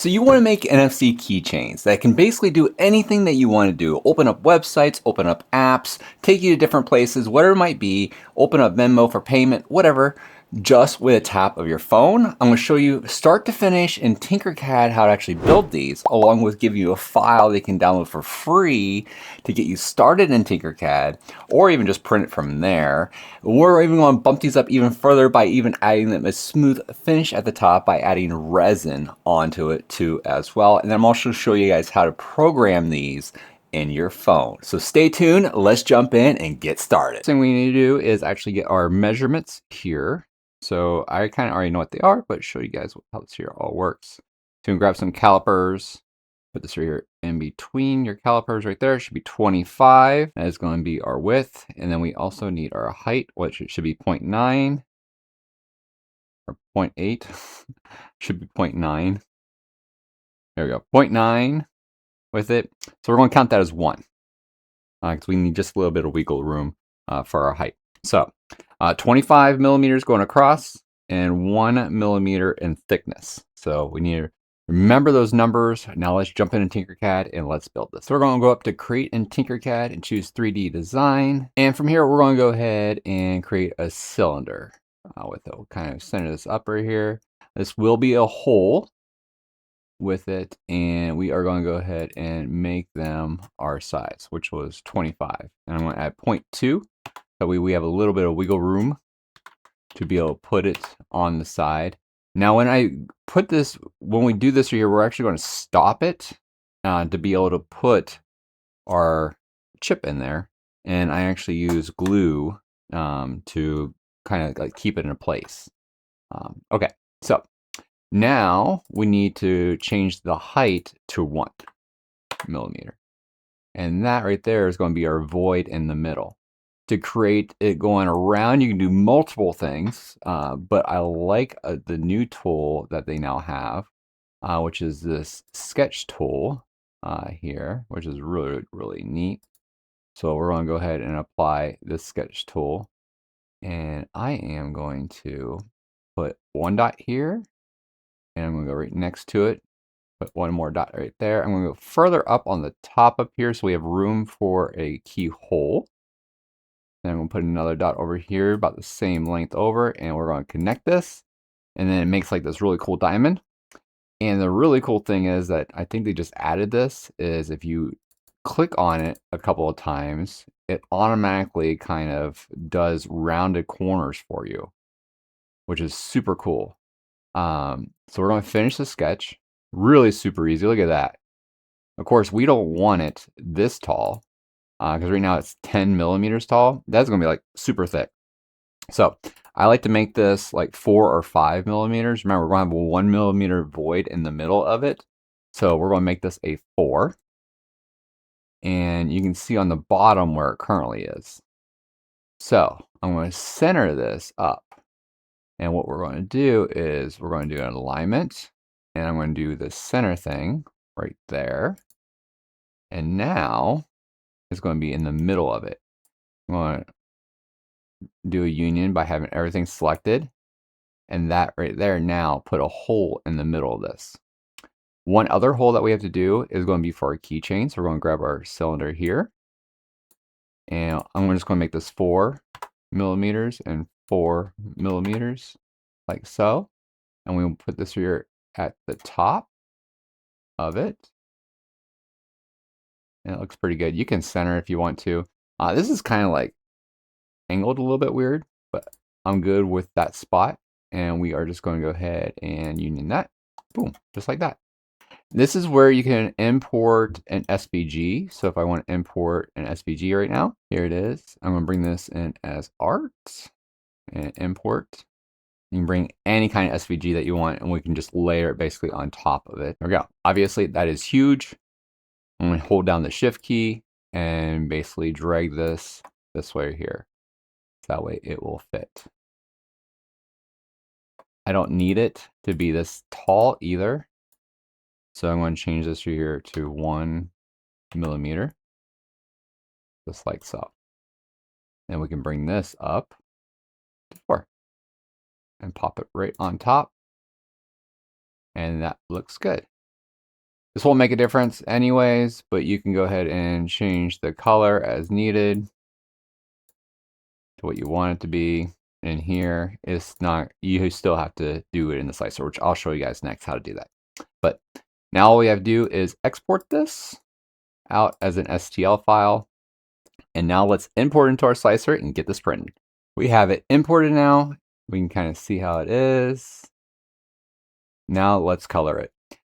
So you want to make NFC keychains that can basically do anything that you want to do. Open up websites, open up apps, take you to different places, whatever it might be, open up Venmo for payment, whatever, just with a tap of your phone. I'm going to show you start to finish in Tinkercad how to actually build these, along with give you a file that you can download for free to get you started in Tinkercad, or even just print it from there. We're even going to bump these up even further by even adding them a smooth finish at the top by adding resin onto it too as well. And then I'm also show you guys how to program these in your phone. So stay tuned, let's jump in and get started. First thing we need to do is actually get our measurements here. So I kind of already know what they are, but show you guys how this here all works. So you can grab some calipers, put this right here in between your calipers right there. It should be 25. That is going to be our width. And then we also need our height, which should be 0.9 or 0.8. Should be 0.9. There we go, 0.9 with it. So we're going to count that as 1 because we need just a little bit of wiggle room for our height. So 25 millimeters going across and 1 millimeter in thickness. So we need to remember those numbers. Now let's jump into Tinkercad and let's build this. So we're going to go up to create in Tinkercad and choose 3D design. And from here, we're going to go ahead and create a cylinder with it. We'll kind of center this up right here. This will be a hole with it, and we are going to go ahead and make them our size, which was 25. And I'm going to add 0.2. That way we have a little bit of wiggle room to be able to put it on the side. Now when we do this here, we're actually going to stop it to be able to put our chip in there. And I actually use glue to kind of like keep it in place. Okay, so now we need to change the height to 1 millimeter. And that right there is going to be our void in the middle. To create it going around, you can do multiple things, but I like the new tool that they now have, which is this sketch tool here, which is really, really neat. So we're going to go ahead and apply this sketch tool. And I am going to put 1 dot here, and I'm going to go right next to it, put 1 more dot right there. I'm going to go further up on the top up here so we have room for a keyhole. Then I'm going to put another dot over here about the same length over, and we're going to connect this, and then it makes like this really cool diamond. And the really cool thing is that I think they just added this is if you click on it a couple of times, it automatically kind of does rounded corners for you, which is super cool. So we're going to finish the sketch. Really super easy. Look at that. Of course, we don't want it this tall because right now it's 10 millimeters tall. That's going to be like super thick. So I like to make this like 4 or 5 millimeters. Remember, we're going to have a 1 millimeter void in the middle of it. So we're going to make this a 4. And you can see on the bottom where it currently is. So I'm going to center this up. And what we're going to do is we're going to do an alignment. And I'm going to do the center thing right there. And now it's going to be in the middle of it. I'm going to do a union by having everything selected. And that right there now put a hole in the middle of this. One other hole that we have to do is going to be for our keychain. So we're going to grab our cylinder here. And I'm just going to make this 4 millimeters and 4 millimeters like so. And we'll put this here at the top of it. And it looks pretty good. You can center if you want to. This is kind of like angled a little bit weird, but I'm good with that spot. And we are just going to go ahead and union that. Boom, just like that. This is where you can import an SVG. So if I want to import an SVG right now, here it is. I'm going to bring this in as art and import. You can bring any kind of SVG that you want, and we can just layer it basically on top of it. There we go. Obviously, that is huge. I'm going to hold down the shift key and basically drag this way here. That way it will fit. I don't need it to be this tall either. So I'm going to change this here to 1 millimeter. Just like so. And we can bring this up to 4. And pop it right on top. And that looks good. This won't make a difference anyways, but you can go ahead and change the color as needed to what you want it to be. And here, it's not, you still have to do it in the slicer, which I'll show you guys next how to do that. But now all we have to do is export this out as an STL file. And now let's import it into our slicer and get this printed. We have it imported now. We can kind of see how it is. Now let's color it.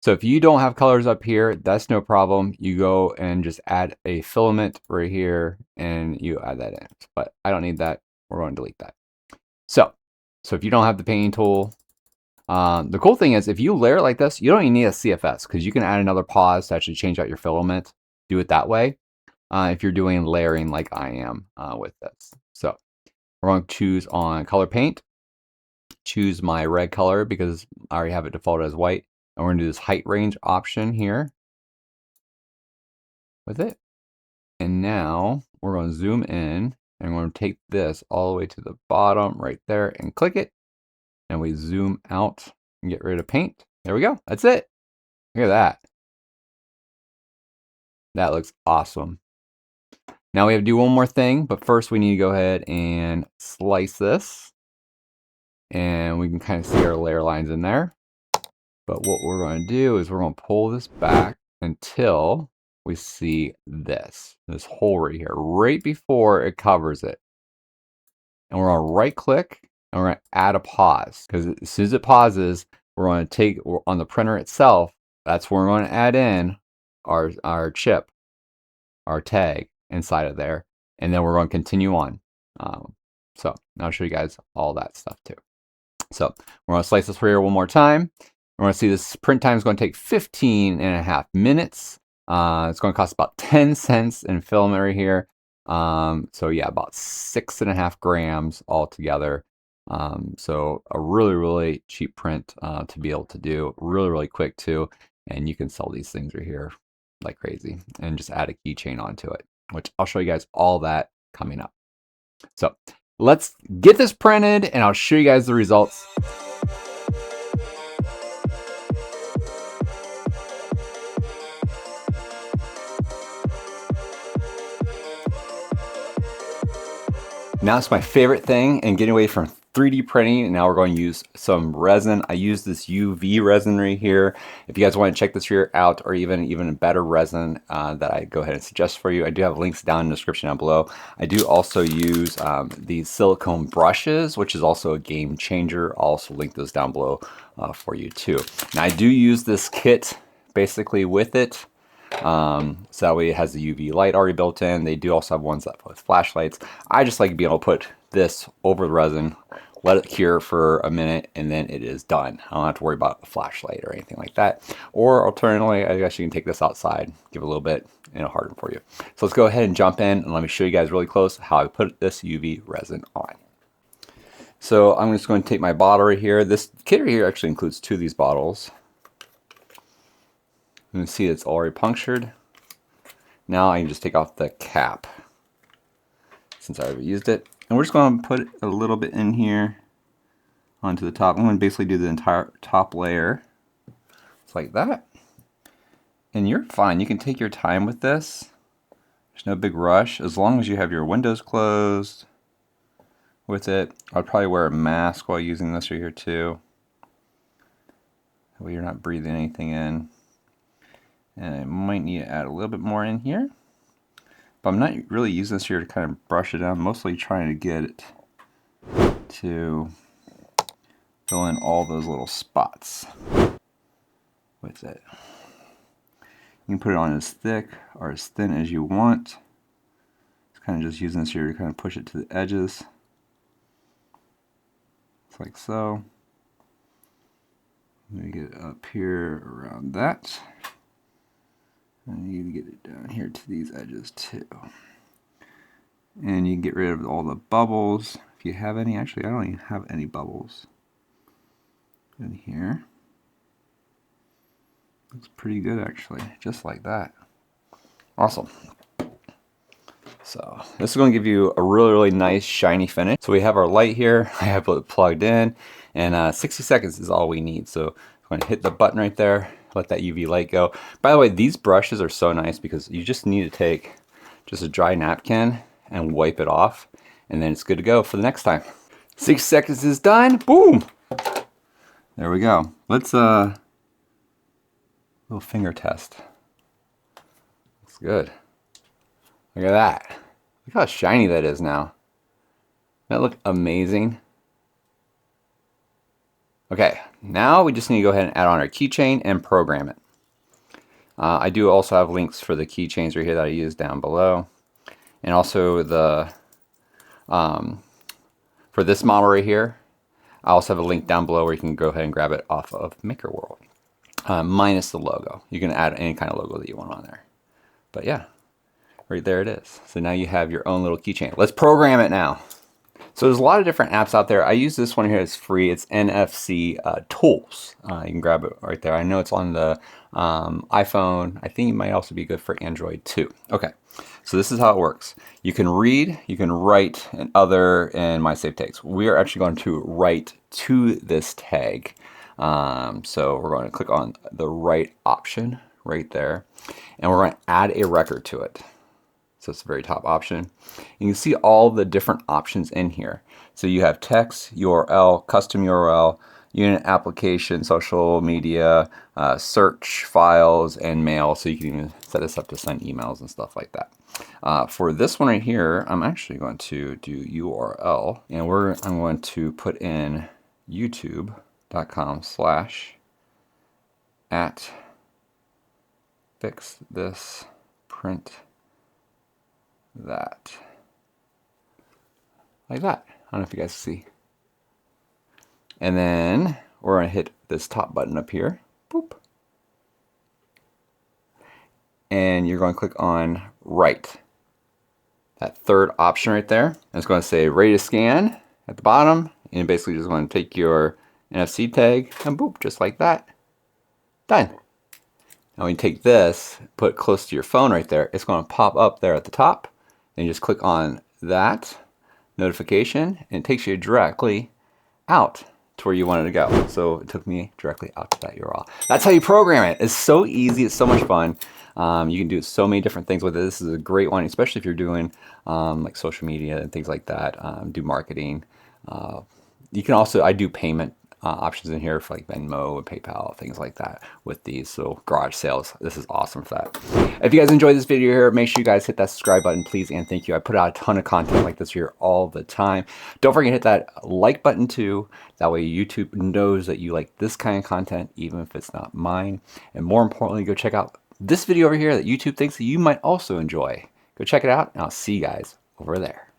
So if you don't have colors up here, that's no problem. You go and just add a filament right here and you add that in. But I don't need that. We're going to delete that. So if you don't have the painting tool, the cool thing is if you layer it like this, you don't even need a CFS because you can add another pause to actually change out your filament. Do it that way if you're doing layering like I am with this. So we're going to choose on color paint. Choose my red color because I already have it defaulted as white. And we're going to do this height range option here with it. And now we're going to zoom in and we're going to take this all the way to the bottom right there and click it. And we zoom out and get rid of paint. There we go. That's it. Look at that. That looks awesome. Now we have to do one more thing, but first we need to go ahead and slice this. And we can kind of see our layer lines in there. But what we're going to do is we're going to pull this back until we see this hole right here, right before it covers it. And we're going to right click and we're going to add a pause because as soon as it pauses, we're going to take on the printer itself. That's where we're going to add in our chip, our tag inside of there. And then we're going to continue on. So I'll show you guys all that stuff too. So we're going to slice this here one more time. We're going to see this print time is going to take 15.5 minutes. It's going to cost about 10 cents in filament right here. So yeah, about 6.5 grams altogether. So a really, really cheap print to be able to do. Really, really quick too. And you can sell these things right here like crazy and just add a keychain onto it, which I'll show you guys all that coming up. So let's get this printed and I'll show you guys the results. Now it's my favorite thing and getting away from 3D printing, and now we're going to use some resin. I use this UV resin right here. If you guys want to check this here out, or even a better resin that I go ahead and suggest for you, I do have links down in the description down below. I do also use these silicone brushes, which is also a game changer. I'll also link those down below for you too. Now I do use this kit basically with it. So that way it has the UV light already built in. They do also have ones that with flashlights. I just like being able to put this over the resin, let it cure for a minute, and then it is done. I don't have to worry about a flashlight or anything like that. Or alternatively, I guess you can take this outside, give it a little bit, and it'll harden for you. So let's go ahead and jump in and let me show you guys really close how I put this UV resin on. So I'm just going to take my bottle right here. This kit right here actually includes 2 of these bottles. You can see it's already punctured. Now I can just take off the cap since I already used it. And we're just going to put a little bit in here onto the top. I'm going to basically do the entire top layer. It's like that. And you're fine. You can take your time with this. There's no big rush as long as you have your windows closed with it. I'd probably wear a mask while using this right here too. That way you're not breathing anything in. And I might need to add a little bit more in here. But I'm not really using this here to kind of brush it down. I'm mostly trying to get it to fill in all those little spots with it. You can put it on as thick or as thin as you want. It's kind of just using this here to kind of push it to the edges. It's like so. Let me get it up here around that. I need to get it down here to these edges too. And you can get rid of all the bubbles if you have any. Actually, I don't even have any bubbles in here. Looks pretty good actually, just like that. Awesome. So this is going to give you a really, really nice shiny finish. So we have our light here. I have it plugged in, and 60 seconds is all we need. So I'm going to hit the button right there. let that UV light go. By the way, these brushes are so nice because you just need to take just a dry napkin and wipe it off, and then it's good to go for the next time. 6 seconds is done. Boom. There we go. Let's little finger test. Looks good. Look at that. Look how shiny that is now. That look amazing. Okay, now we just need to go ahead and add on our keychain and program it. I do also have links for the keychains right here that I use down below. And also the for this model right here, I also have a link down below where you can go ahead and grab it off of MakerWorld. Minus the logo. You can add any kind of logo that you want on there. But yeah, right there it is. So now you have your own little keychain. Let's program it now. So there's a lot of different apps out there. I use this one here. It's free. It's NFC Tools. You can grab it right there. I know it's on the iPhone. I think it might also be good for Android too. Okay, so this is how it works. You can read, you can write, and other in my save tags. We are actually going to write to this tag. So we're going to click on the write option right there, and we're going to add a record to it. So it's the very top option. You can see all the different options in here. So you have text, URL, custom URL, unit application, social media, search, files, and mail. So you can even set this up to send emails and stuff like that. For this one right here, I'm actually going to do URL, and I'm going to put in youtube.com/@fix this print that, like that. I don't know if you guys see. And then we're going to hit this top button up here. Boop. And you're going to click on write. That third option right there. And it's going to say ready to scan at the bottom. And basically just going to take your NFC tag and boop, just like that. Done. Now when you take this, put it close to your phone right there, it's going to pop up there at the top. And you just click on that notification, and it takes you directly out to where you wanted to go. So it took me directly out to that URL. That's how you program it. It's so easy. It's so much fun. You can do so many different things with it. This is a great one, especially if you're doing like social media and things like that. Do marketing. You can also, I do payment options in here for like Venmo and PayPal, things like that with these. So garage sales, this is awesome for that. If you guys enjoyed this video here, make sure you guys hit that subscribe button, please, and thank you. I put out a ton of content like this here all the time. Don't forget to hit that like button too. That way YouTube knows that you like this kind of content, even if it's not mine. And more importantly, go check out this video over here that YouTube thinks that you might also enjoy. Go check it out, and I'll see you guys over there.